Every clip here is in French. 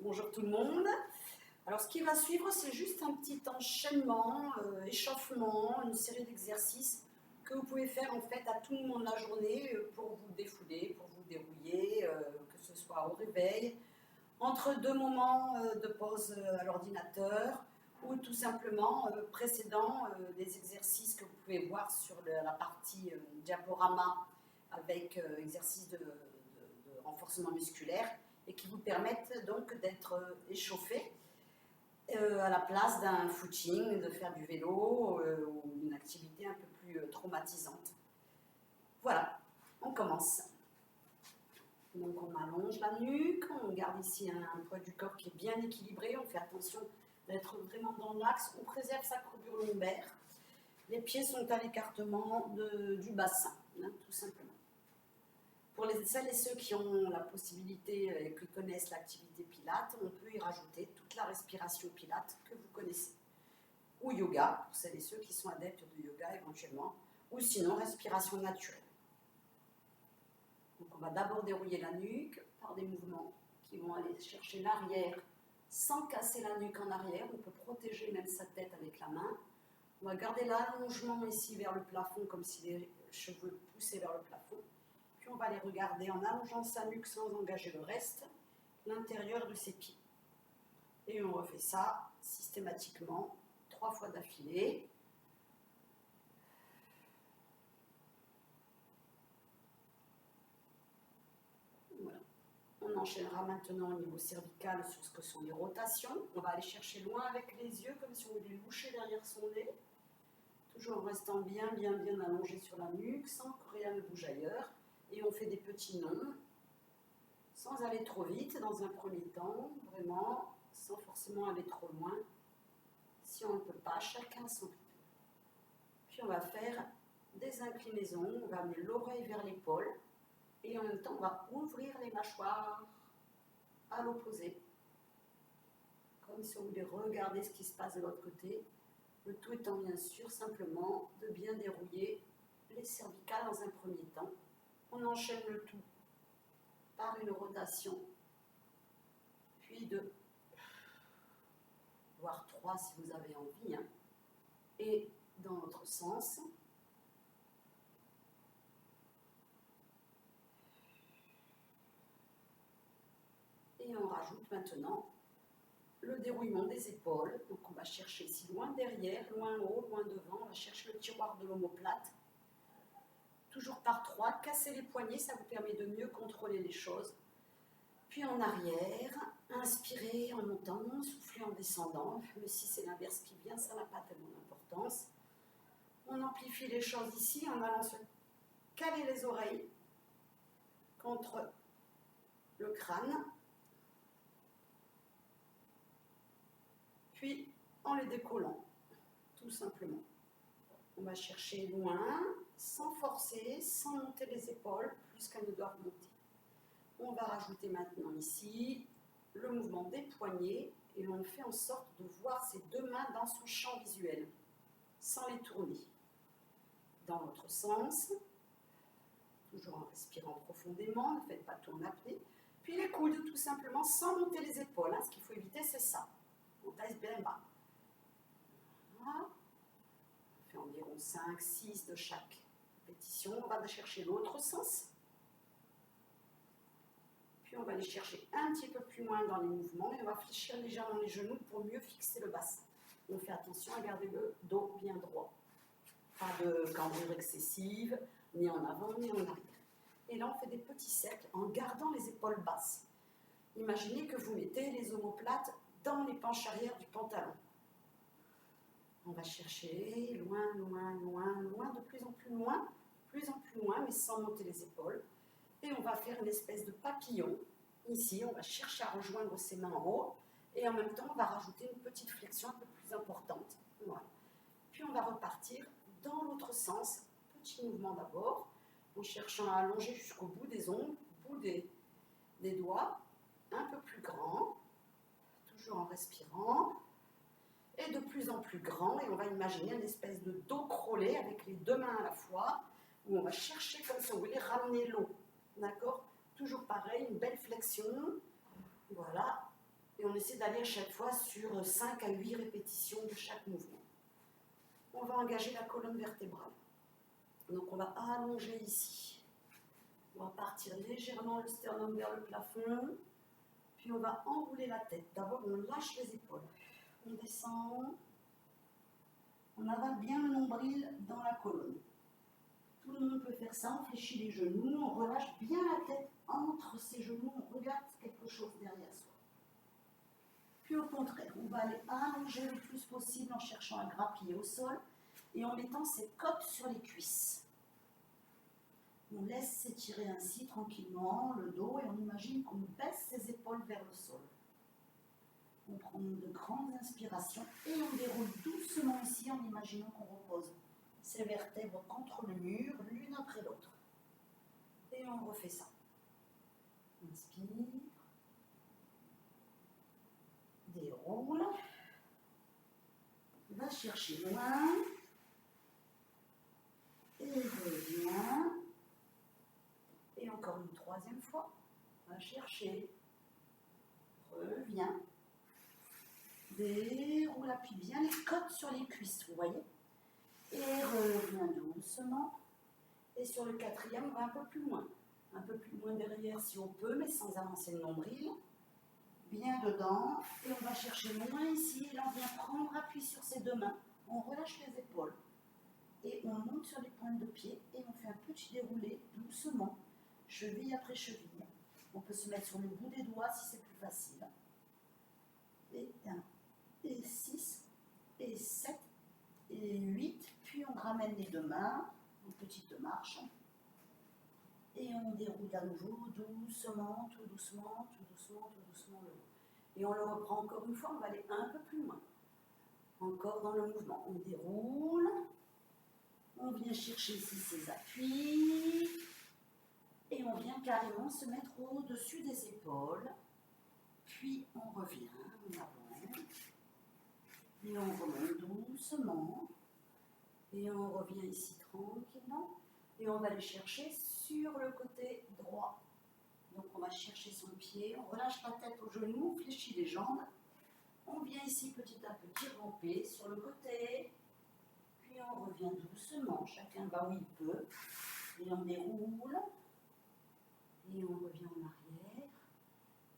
Bonjour tout le monde. Alors ce qui va suivre, c'est juste un petit enchaînement, échauffement, une série d'exercices que vous pouvez faire en fait à tout moment de la journée pour vous défouler, pour vous dérouiller, que ce soit au réveil, entre deux moments de pause à l'ordinateur ou tout simplement précédant des exercices que vous pouvez voir sur la partie diaporama avec exercices de renforcement musculaire et qui vous permettent donc d'être échauffé à la place d'un footing, de faire du vélo ou d'une activité un peu plus traumatisante. Voilà, on commence. Donc on allonge la nuque, on garde ici un poids du corps qui est bien équilibré, on fait attention d'être vraiment dans l'axe, on préserve sa courbure lombaire. Les pieds sont à l'écartement du bassin, tout simplement. Pour celles et ceux qui ont la possibilité et qui connaissent l'activité Pilates, on peut y rajouter toute la respiration Pilates que vous connaissez. Ou yoga, pour celles et ceux qui sont adeptes de yoga éventuellement, ou sinon respiration naturelle. Donc on va d'abord dérouiller la nuque par des mouvements qui vont aller chercher l'arrière sans casser la nuque en arrière. On peut protéger même sa tête avec la main. On va garder l'allongement ici vers le plafond comme si les cheveux poussaient vers le plafond. Puis on va les regarder en allongeant sa nuque sans engager le reste, l'intérieur de ses pieds. Et on refait ça systématiquement 3 fois d'affilée. Voilà. On enchaînera maintenant au niveau cervical sur ce que sont les rotations. On va aller chercher loin avec les yeux, comme si on voulait loucher derrière son nez. Toujours en restant bien allongé sur la nuque, sans que rien ne bouge ailleurs. Et on fait des petits nons, sans aller trop vite dans un premier temps, vraiment, sans forcément aller trop loin. Si on ne peut pas, chacun son rythme. Puis on va faire des inclinaisons, on va amener l'oreille vers l'épaule, et en même temps on va ouvrir les mâchoires à l'opposé, comme si on voulait regarder ce qui se passe de l'autre côté, le tout étant bien sûr simplement de bien dérouiller les cervicales dans un premier temps. On enchaîne le tout par une rotation, puis 2, voire 3 si vous avez envie, et dans l'autre sens. Et on rajoute maintenant le dérouillement des épaules. Donc on va chercher ici loin derrière, loin haut, loin devant. On va chercher le tiroir de l'omoplate. Toujours par 3, casser les poignets, ça vous permet de mieux contrôler les choses. Puis en arrière, inspirez en montant, soufflez en descendant. Mais si c'est l'inverse qui vient, ça n'a pas tellement d'importance. On amplifie les choses ici en allant se caler les oreilles contre le crâne. Puis en les décollant, tout simplement. On va chercher loin, sans forcer, sans monter les épaules, plus qu'elles ne doivent monter. On va rajouter maintenant ici le mouvement des poignets et l'on fait en sorte de voir ses deux mains dans son champ visuel, sans les tourner. Dans l'autre sens, toujours en respirant profondément, ne faites pas tout en apnée. Puis les coudes, tout simplement, sans monter les épaules. Ce qu'il faut éviter, c'est ça. On taille bien bas. Voilà. On fait environ 5, 6 de chaque répétition. On va chercher l'autre sens. Puis on va aller chercher un petit peu plus loin dans les mouvements et on va fléchir légèrement les genoux pour mieux fixer le bassin. On fait attention à garder le dos bien droit. Pas de cambrure excessive, ni en avant, ni en arrière. Et là, on fait des petits cercles en gardant les épaules basses. Imaginez que vous mettez les omoplates dans les penches arrière du pantalon. On va chercher loin, de plus en plus loin, mais sans monter les épaules. Et on va faire une espèce de papillon. Ici, on va chercher à rejoindre ses mains en haut. Et en même temps, on va rajouter une petite flexion un peu plus importante. Voilà. Puis on va repartir dans l'autre sens. Petit mouvement d'abord, en cherchant à allonger jusqu'au bout des ongles, au bout des doigts, un peu plus grand, toujours en respirant, et de plus en plus grand, et on va imaginer une espèce de dos crawlé avec les deux mains à la fois, où on va chercher comme si on voulait ramener l'eau, d'accord? Toujours pareil, une belle flexion, voilà, Et on essaie d'aller à chaque fois sur 5 à 8 répétitions de chaque mouvement. On va engager la colonne vertébrale. Donc on va allonger ici. On va partir légèrement le sternum vers le plafond. Puis on va enrouler la tête. D'abord on lâche les épaules. On descend. On avale bien le nombril dans la colonne. Tout le monde peut faire ça. On fléchit les genoux. On relâche bien la tête entre ses genoux. On regarde quelque chose derrière soi. Puis au contraire, on va aller allonger le plus possible en cherchant à grappiller au sol et en mettant ses côtes sur les cuisses. On laisse s'étirer ainsi tranquillement le dos et on imagine qu'on baisse ses épaules vers le sol. On prend de grandes inspirations et on déroule doucement ici en imaginant qu'on repose ses vertèbres contre le mur, l'une après l'autre. Et on refait ça. Inspire. Déroule. Va chercher loin. Et reviens. Et encore une troisième fois. Va chercher. Reviens. Déroule, appuie bien les côtes sur les cuisses, vous voyez. Et reviens doucement. Et sur le quatrième, on va un peu plus loin. Un peu plus loin derrière si on peut, mais sans avancer le nombril. Bien dedans. Et on va chercher loin ici. Et là, on vient prendre appui sur ses deux mains. On relâche les épaules. Et on monte sur les pointes de pied. Et on fait un petit déroulé doucement. Cheville après cheville. On peut se mettre sur le bout des doigts si c'est plus facile. Et 1, et 6, et 7, et 8. Puis on ramène les deux mains en petite marche. Et on déroule à nouveau doucement, tout doucement, tout doucement, tout doucement le haut. Et on le reprend encore une fois, on va aller un peu plus loin. Encore dans le mouvement. On déroule. On vient chercher ici ses appuis. Et on vient carrément se mettre au-dessus des épaules. Puis on revient, on avance. Et on remonte doucement. Et on revient ici tranquillement. Et on va aller chercher sur le côté droit. Donc on va chercher son pied, on relâche la tête au genou, on fléchit les jambes. On vient ici petit à petit ramper sur le côté. Puis on revient doucement, chacun va où il peut. Et on déroule. Et on revient en arrière.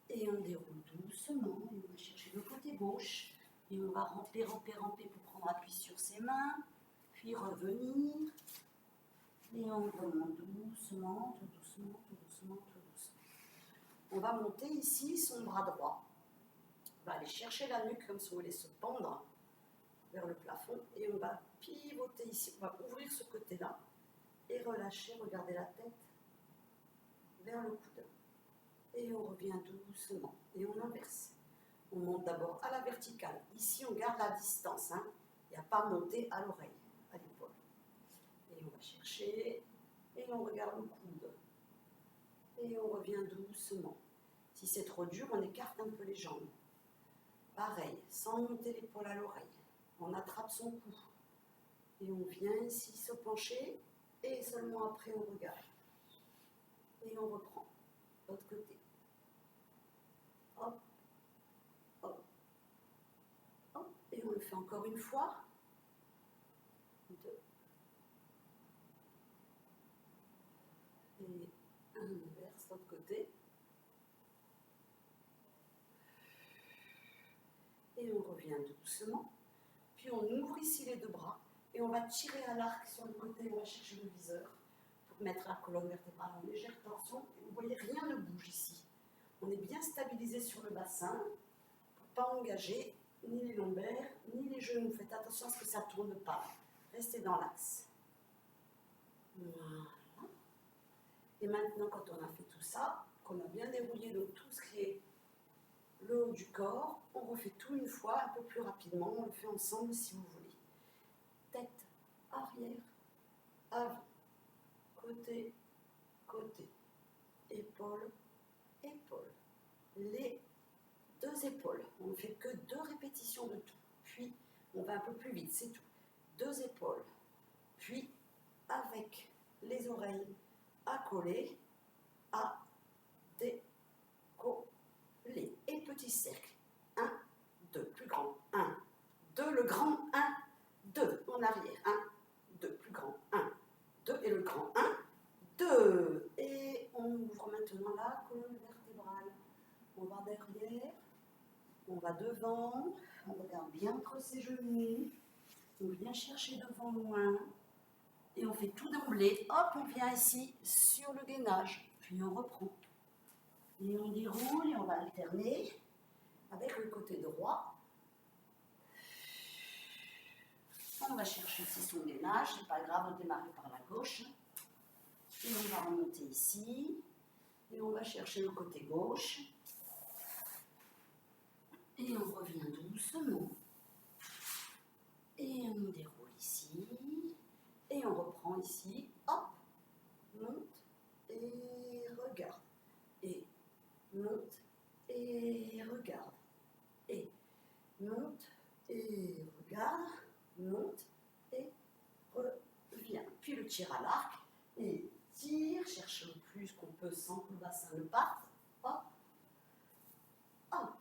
Et on déroule doucement. Et on va chercher le côté gauche. Et on va ramper, ramper, ramper pour prendre appui sur ses mains. Puis revenir. Et on remonte doucement, tout doucement, tout doucement, tout doucement. On va monter ici son bras droit. On va aller chercher la nuque comme si on voulait se pendre vers le plafond. Et on va pivoter ici. On va ouvrir ce côté-là. Et relâcher, regarder la tête vers le coude. Et on revient doucement. Et on inverse. On monte d'abord à la verticale. Ici, on garde la distance. Il n'y a pas monté à l'oreille, à l'épaule. Et on va chercher, et on regarde le coude. Et on revient doucement. Si c'est trop dur, on écarte un peu les jambes. Pareil, sans monter l'épaule à l'oreille. On attrape son cou. Et on vient ici se pencher, et seulement après on regarde. Et on reprend. L'autre côté. Hop, hop, hop. Et on le fait encore une fois. 2. Et inverse l'autre côté. Et on revient doucement. Puis on ouvre ici les deux bras et on va tirer à l'arc sur le côté, on va chercher le viseur pour mettre la colonne vertébrale en légère torsion. Et vous voyez, rien ne bouge ici. On est bien stabilisé sur le bassin pour ne pas engager ni les lombaires ni les genoux. Faites attention à ce que ça ne tourne pas. Restez dans l'axe. Voilà. Et maintenant, quand on a fait tout ça, qu'on a bien déroulé tout ce qui est le haut du corps, on refait tout une fois, un peu plus rapidement, on le fait ensemble si vous voulez. Tête, arrière, avant, côté, côté, épaule, épaule. Les deux épaules, on ne fait que 2 répétitions de tout. Puis, on va un peu plus vite, c'est tout. 2 épaules, puis avec les oreilles accolées, à décoller. Et petit cercle. retenant la colonne vertébrale. On va derrière, on va devant, on regarde bien entre ses genoux, on vient chercher devant loin, et on fait tout d'emblée. Hop, on vient ici sur le gainage, puis on reprend. Et on déroule et on va alterner avec le côté droit. On va chercher ici son gainage, c'est pas grave, on démarre par la gauche. Et on va remonter ici. Et on va chercher le côté gauche. Et on revient doucement. Et on déroule ici. Et on reprend ici. Hop, monte et regarde. Et monte et regarde. Et monte et regarde. Monte et revient. Puis le tir à l'arc. Et tire, cherche le plus qu'on peut sans que le bassin ne parte. Hop, hop.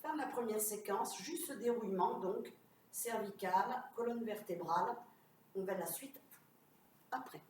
Fin de la première séquence, juste ce déroulement, donc cervical, colonne vertébrale. On va la suite après.